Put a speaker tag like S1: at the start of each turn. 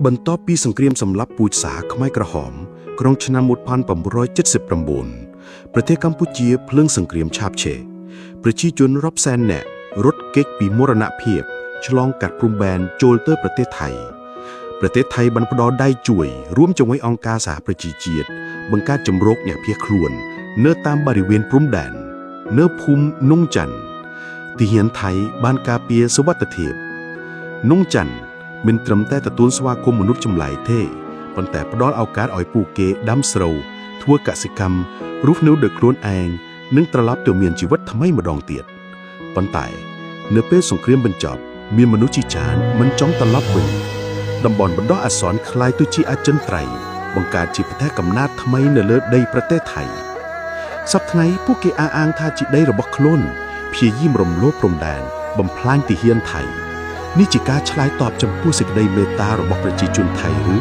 S1: បន្ទាប់ពីសង្គ្រាមសម្លាប់ពូជសាសន៍ខ្មែរក្រហមក្នុងឆ្នាំ1979ប្រទេសកម្ពុជាភ្លើងសង្គ្រាមឆាបឆេរប្រជាជនរាប់សែននាក់រត់គេចពីមរណភាពឆ្លងកាត់ព្រំដែនចូលទៅប្រទេសថៃបានផ្ដល់ដៃជួយរួមជាមួយអង្គការសហប្រជាជាតិបង្កើតជំរកអ្នកភៀសខ្លួននៅតាមបរិវេណព្រំដែននៅភូមិនងច័ន្ទទាហានថៃបានការពារសុវត្ថិភាពនងច័ន្ទមិនត្រឹមតែទទួលស្វាគមន៍មនុស្សចម្លែកទេប៉ុន្តែផ្ដល់ឱកាសឲ្យពួកគេដាំស្រូវធ្វើកសិកម្មរស់នៅដោយខ្លួនឯងនិងត្រឡប់ទៅមានជីវិតថ្មីម្ដងទៀតប៉ុន្តែនៅពេលសង្គ្រាមបញ្ចប់មានមនុស្សជាច្រើនមិនចង់ត្រឡប់វិញតំបន់បណ្ដោះអាសន្នคล้ายទៅជាអចិន្ត្រៃយ៍បង្កើតជាប្រទេសកំណើតថ្មីនៅលើដីប្រទេសថៃសប្តាហ៍ថ្ងៃពួកគេអះអាងថាជាដីរបស់ខ្លួនព្យាយាមរំលោភព្រំដែនបំផ្លាញទាហានថៃនេះជាការឆ្លើយតបចំពោះសេចក្តីមេត្តារបស់ប្រជាជនថៃឬ